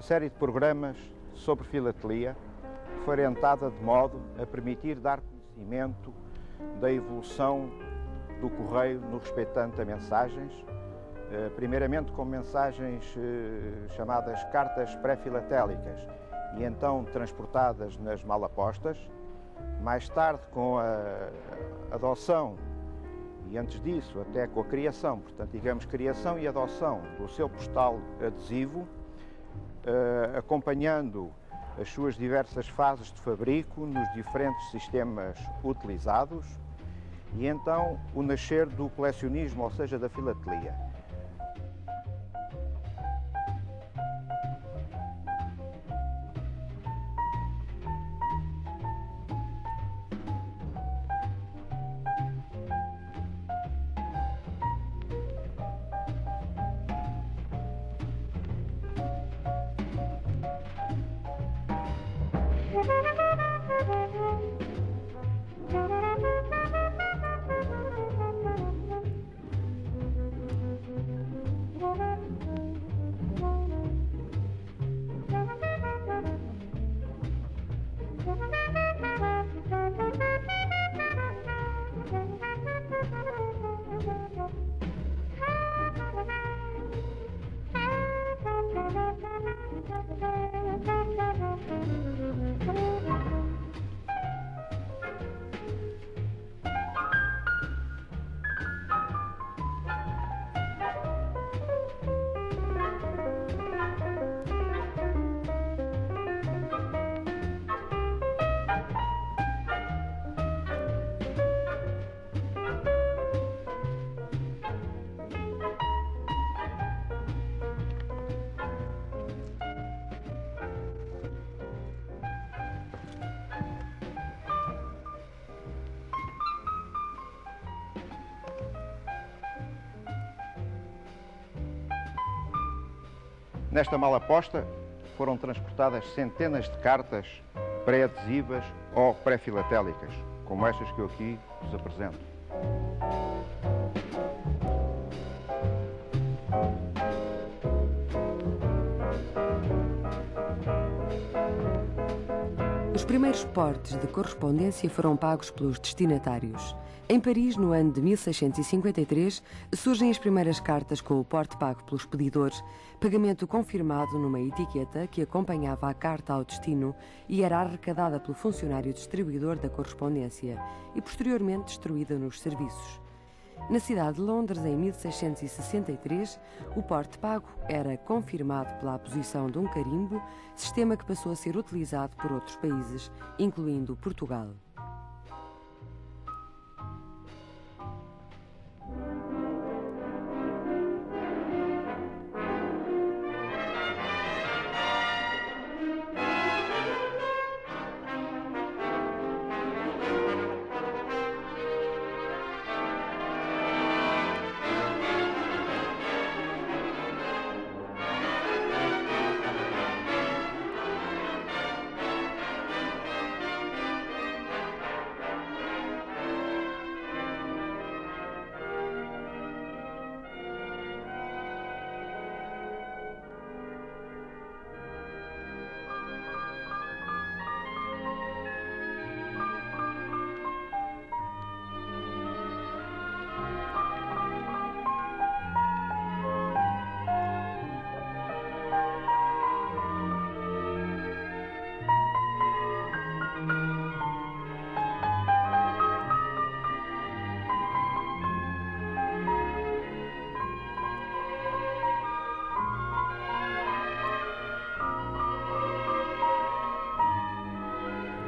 série de programas sobre filatelia foi orientada de modo a permitir dar conhecimento da evolução do correio no respeitante a mensagens, primeiramente com mensagens chamadas cartas pré-filatélicas e então transportadas nas malapostas, mais tarde com a adoção e antes disso até com a criação, portanto digamos criação e adoção do selo postal adesivo, acompanhando as suas diversas fases de fabrico nos diferentes sistemas utilizados e então o nascer do colecionismo, ou seja, da filatelia. Nesta malaposta foram transportadas centenas de cartas pré-adesivas ou pré-filatélicas, como estas que eu aqui vos apresento. Os primeiros portes de correspondência foram pagos pelos destinatários. Em Paris, no ano de 1653, surgem as primeiras cartas com o porte pago pelos pedidores, pagamento confirmado numa etiqueta que acompanhava a carta ao destino e era arrecadada pelo funcionário distribuidor da correspondência e posteriormente distribuída nos serviços. Na cidade de Londres, em 1663, o porte pago era confirmado pela aposição de um carimbo, sistema que passou a ser utilizado por outros países, incluindo Portugal.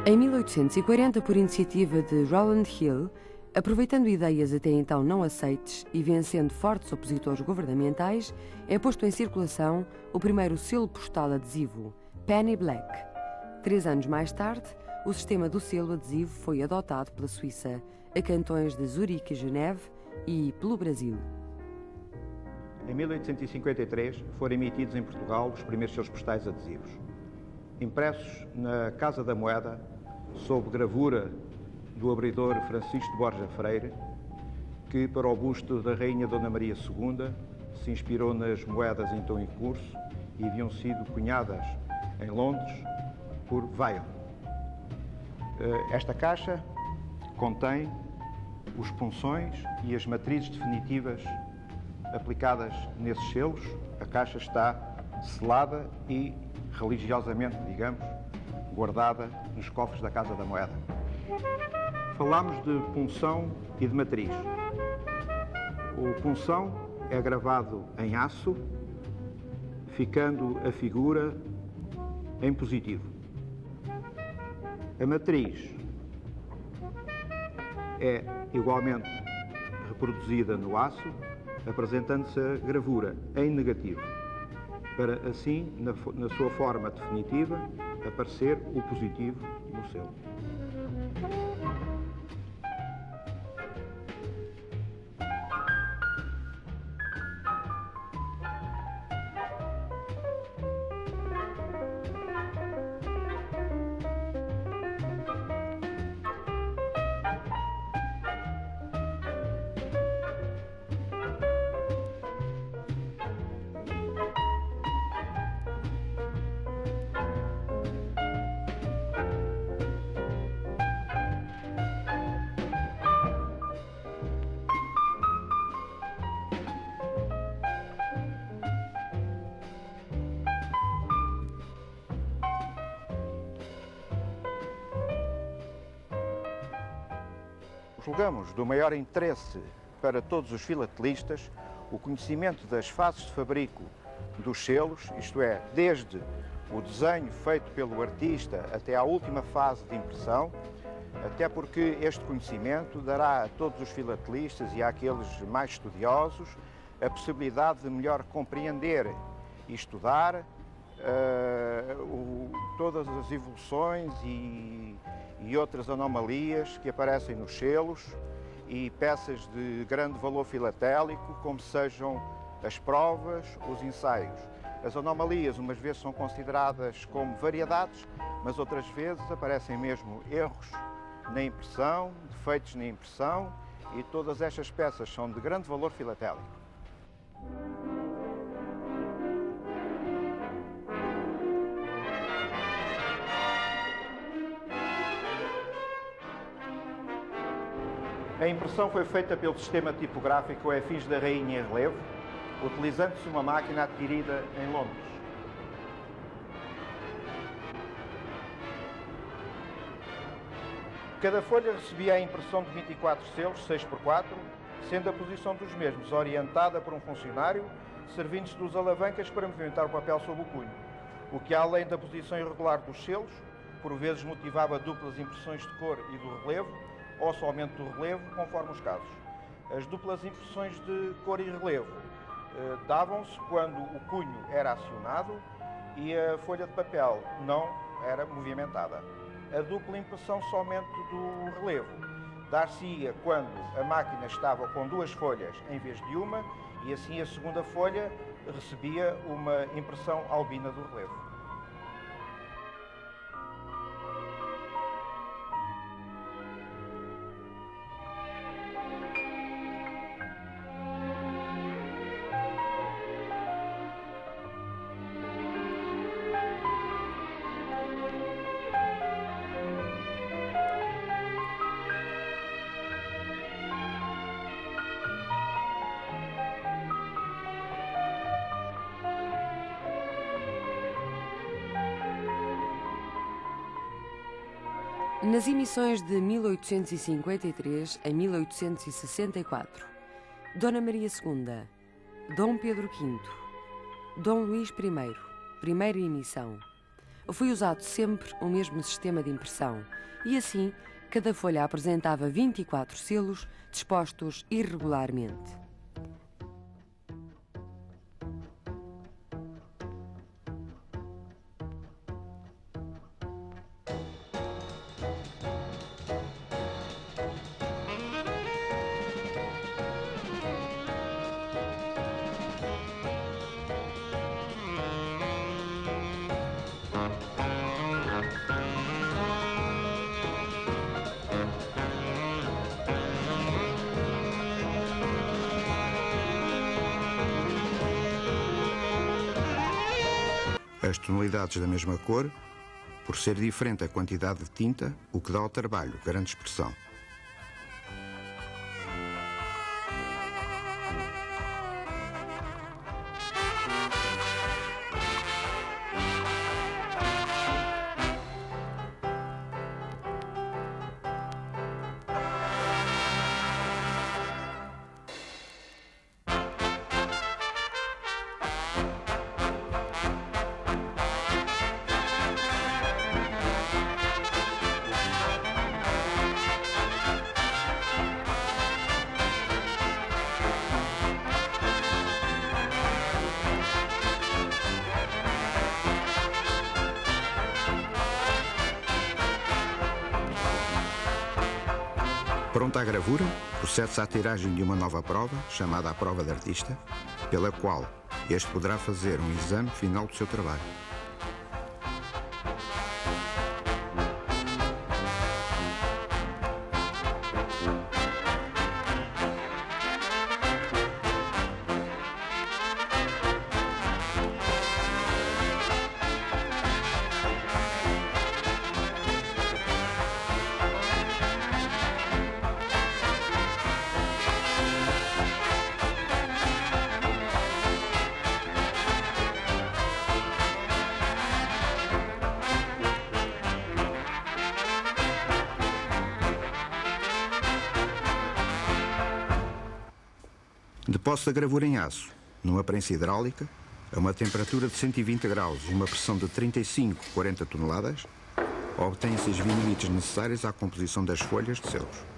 Em 1840, por iniciativa de Rowland Hill, aproveitando ideias até então não aceites e vencendo fortes opositores governamentais, é posto em circulação o primeiro selo postal adesivo, Penny Black. 3 anos mais tarde, o sistema do selo adesivo foi adotado pela Suíça, a cantões de Zurique e Geneve e pelo Brasil. Em 1853 foram emitidos em Portugal os primeiros selos postais adesivos, impressos na Casa da Moeda, sob gravura do abridor Francisco de Borja Freire, que para o busto da Rainha Dona Maria II se inspirou nas moedas então em curso e haviam sido cunhadas em Londres por Weil. Esta caixa contém os punções e as matrizes definitivas aplicadas nesses selos. A caixa está selada e religiosamente, digamos, guardada nos cofres da Casa da Moeda. Falámos de punção e de matriz. O punção é gravado em aço, ficando a figura em positivo. A matriz é igualmente reproduzida no aço, apresentando-se a gravura em negativo, para assim, na sua forma definitiva, aparecer o positivo no selo. Julgamos do maior interesse para todos os filatelistas o conhecimento das fases de fabrico dos selos, isto é, desde o desenho feito pelo artista até à última fase de impressão, até porque este conhecimento dará a todos os filatelistas e àqueles mais estudiosos a possibilidade de melhor compreender e estudar todas as evoluções e outras anomalias que aparecem nos selos e peças de grande valor filatélico, como sejam as provas, os ensaios. As anomalias, umas vezes, são consideradas como variedades, mas outras vezes aparecem mesmo erros na impressão, defeitos na impressão, e todas estas peças são de grande valor filatélico. A impressão foi feita pelo sistema tipográfico A Efígie da Rainha em relevo, utilizando-se uma máquina adquirida em Londres. Cada folha recebia a impressão de 24 selos, 6x4, sendo a posição dos mesmos orientada por um funcionário, servindo-se dos alavancas para movimentar o papel sob o cunho, o que, além da posição irregular dos selos, por vezes motivava duplas impressões de cor e do relevo, ou somente do relevo, conforme os casos. As duplas impressões de cor e relevo davam-se quando o cunho era acionado e a folha de papel não era movimentada. A dupla impressão somente do relevo dar-se-ia quando a máquina estava com duas folhas em vez de uma, e assim a segunda folha recebia uma impressão albina do relevo. Nas emissões de 1853 a 1864, Dona Maria II, Dom Pedro V, Dom Luís I, primeira emissão, foi usado sempre o mesmo sistema de impressão e assim cada folha apresentava 24 selos dispostos irregularmente. as tonalidades da mesma cor, por ser diferente a quantidade de tinta, o que dá ao trabalho grande expressão. Pronta a gravura, procede-se à tiragem de uma nova prova, chamada a prova de artista, pela qual este poderá fazer um exame final do seu trabalho. Depósito da gravura em aço, numa prensa hidráulica, a uma temperatura de 120 graus e uma pressão de 35-40 toneladas, obtêm-se as vinilites necessárias à composição das folhas de selos.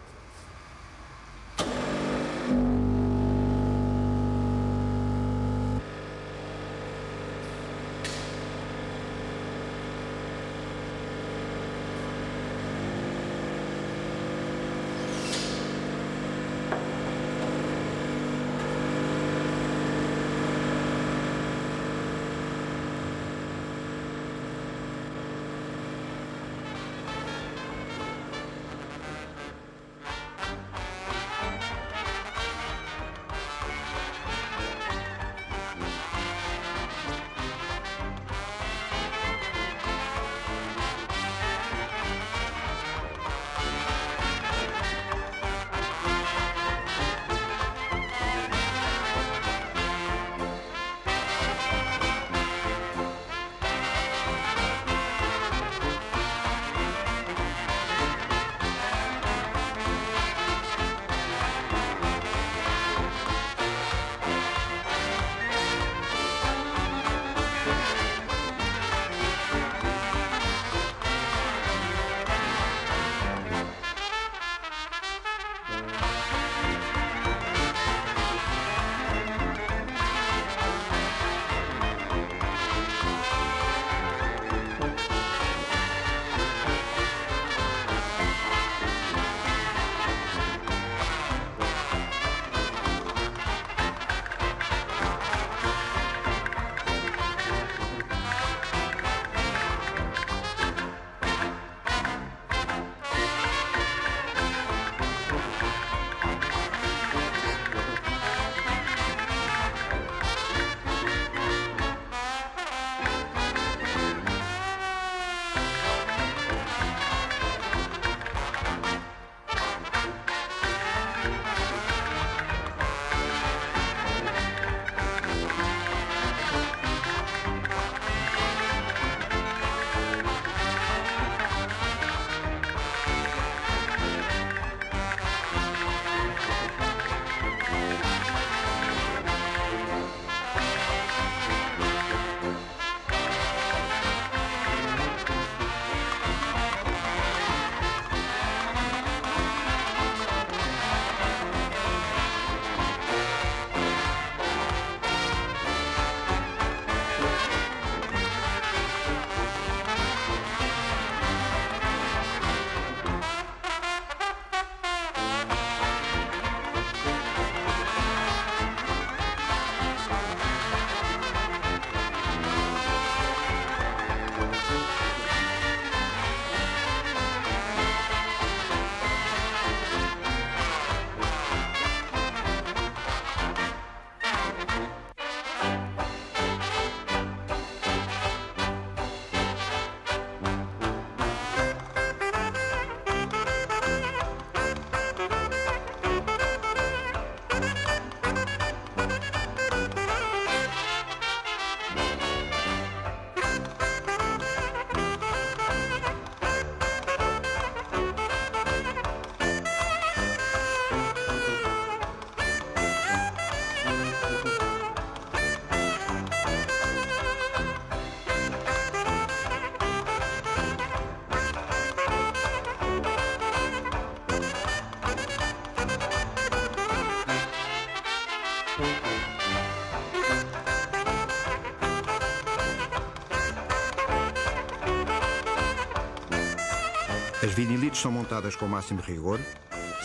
As vinilites são montadas com o máximo rigor,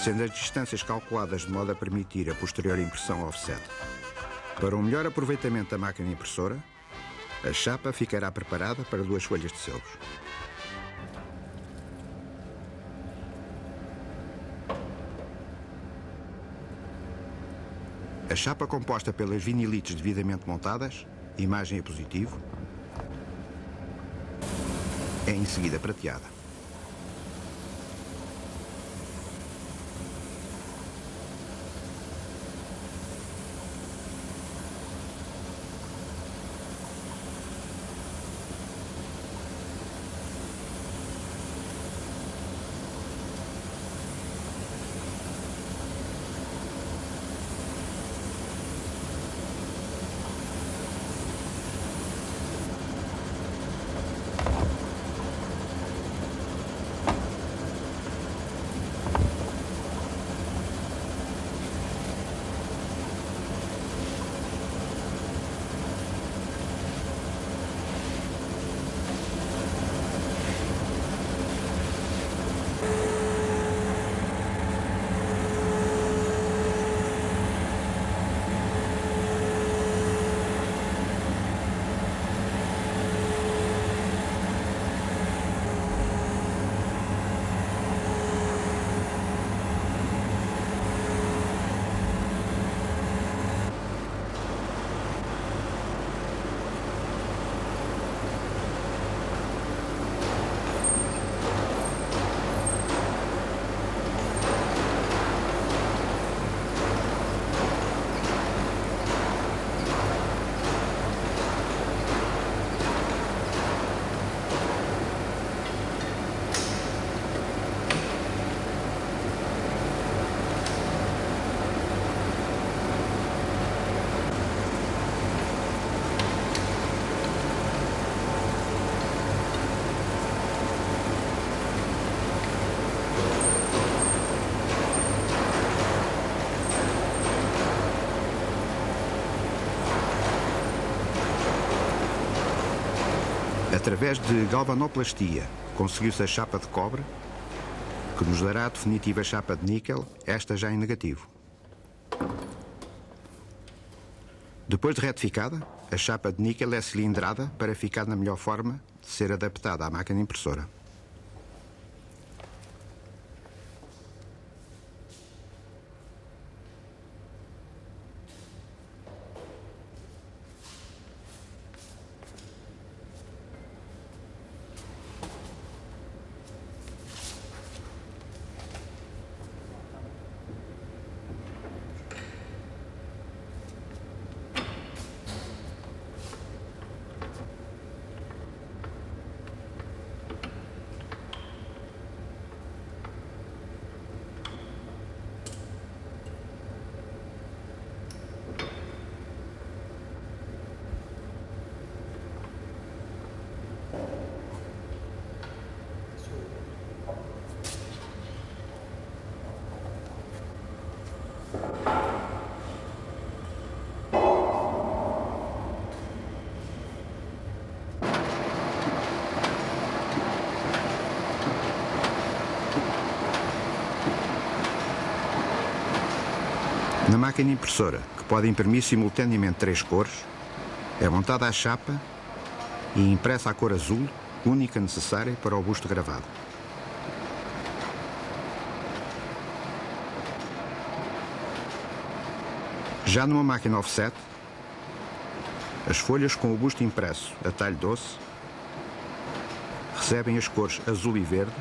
sendo as distâncias calculadas de modo a permitir a posterior impressão offset. Para um melhor aproveitamento da máquina impressora, a chapa ficará preparada para 2 folhas de selos. A chapa composta pelas vinilites devidamente montadas, imagem a positivo, é em seguida prateada. Através de galvanoplastia, conseguiu-se a chapa de cobre, que nos dará a definitiva chapa de níquel, esta já em negativo. Depois de retificada, a chapa de níquel é cilindrada para ficar na melhor forma de ser adaptada à máquina impressora. Na máquina impressora, que pode imprimir simultaneamente 3 cores, é montada a chapa e impressa a cor azul, única necessária para o busto gravado. Já numa máquina offset, as folhas com o busto impresso a talho doce recebem as cores azul e verde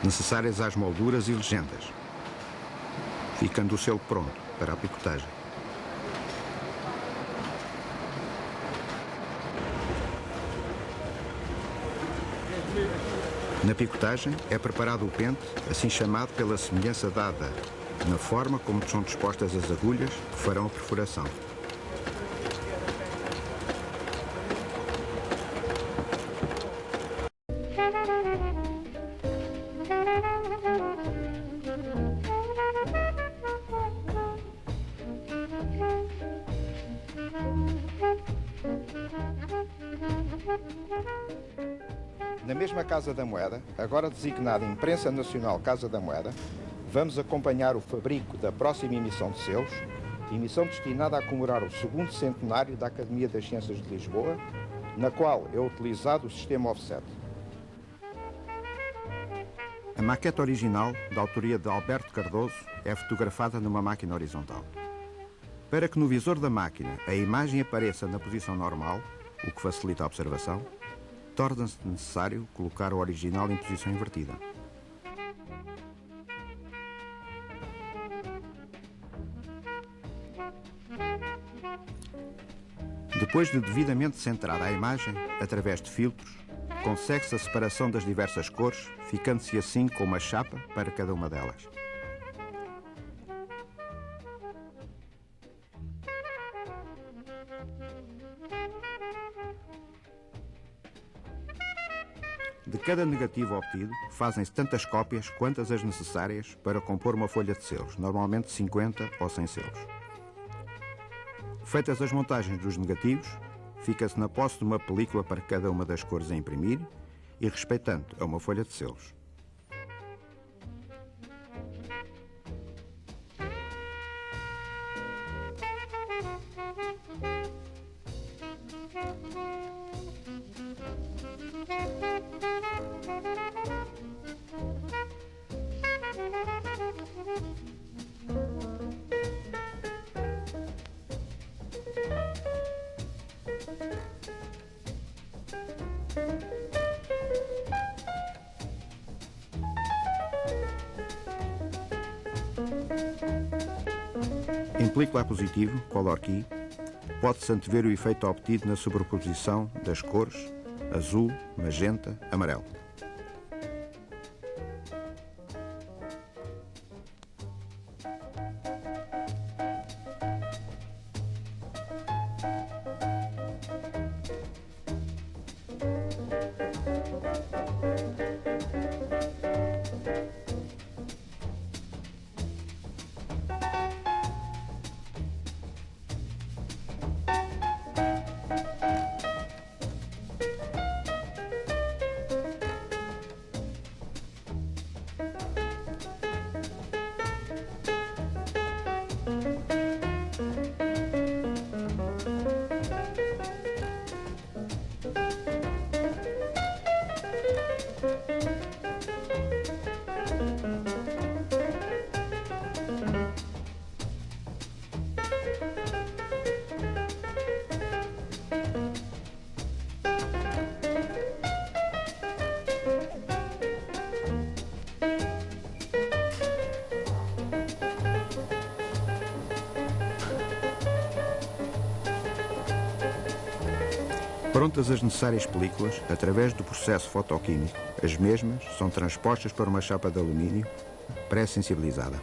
necessárias às molduras e legendas, ficando o selo pronto para a picotagem. Na picotagem é preparado o pente, assim chamado pela semelhança dada na forma como são dispostas as agulhas que farão a perfuração. Na mesma Casa da Moeda, agora designada Imprensa Nacional Casa da Moeda, vamos acompanhar o fabrico da próxima emissão de selos, emissão destinada a comemorar o 2º centenário da Academia das Ciências de Lisboa, na qual é utilizado o sistema offset. A maquete original, da autoria de Alberto Cardoso, é fotografada numa máquina horizontal. Para que no visor da máquina a imagem apareça na posição normal, o que facilita a observação, torna-se necessário colocar o original em posição invertida. Depois de devidamente centrada a imagem, através de filtros, consegue-se a separação das diversas cores, ficando-se assim com uma chapa para cada uma delas. De cada negativo obtido, fazem-se tantas cópias quantas as necessárias para compor uma folha de selos, normalmente 50 ou 100 selos. Feitas as montagens dos negativos, fica-se na posse de uma película para cada uma das cores a imprimir e respeitando a uma folha de selos. Em película a positivo, Color Key, pode-se antever o efeito obtido na sobreposição das cores azul, magenta, amarelo. Prontas as necessárias películas, através do processo fotoquímico, as mesmas são transpostas para uma chapa de alumínio pré-sensibilizada.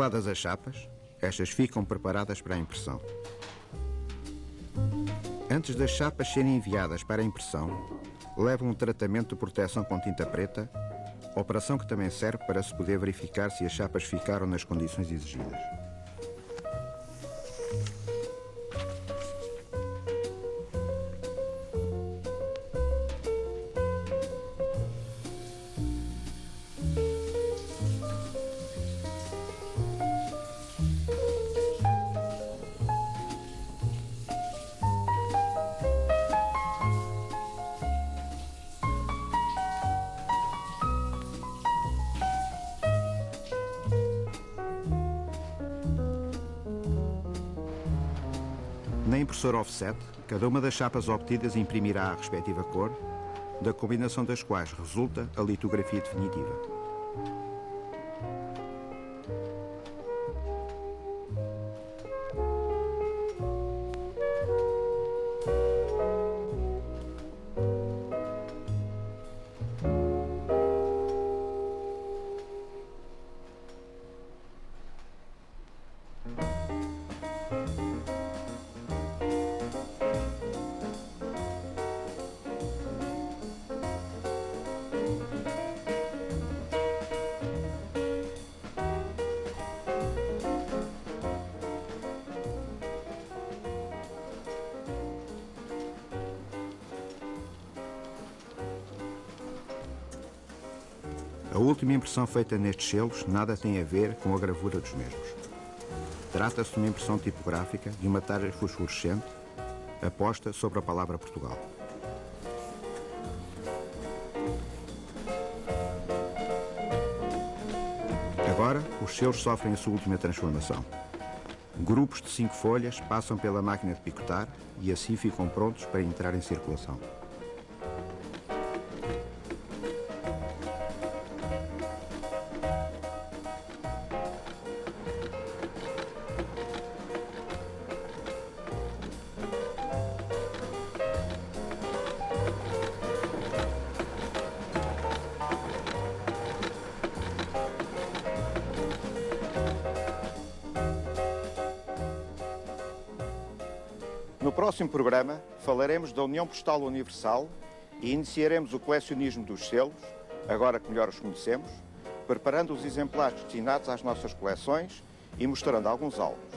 Reveladas as chapas, estas ficam preparadas para a impressão. Antes das chapas serem enviadas para a impressão, levam um tratamento de proteção com tinta preta, operação que também serve para se poder verificar se as chapas ficaram nas condições exigidas. Na impressora offset, cada uma das chapas obtidas imprimirá a respectiva cor, da combinação das quais resulta a litografia definitiva. A última impressão feita nestes selos nada tem a ver com a gravura dos mesmos. Trata-se de uma impressão tipográfica de uma tarja fosforescente aposta sobre a palavra Portugal. Agora, os selos sofrem a sua última transformação. Grupos de 5 folhas passam pela máquina de picotar e assim ficam prontos para entrar em circulação. No próximo programa falaremos da União Postal Universal e iniciaremos o colecionismo dos selos, agora que melhor os conhecemos, preparando os exemplares destinados às nossas coleções e mostrando alguns álbuns.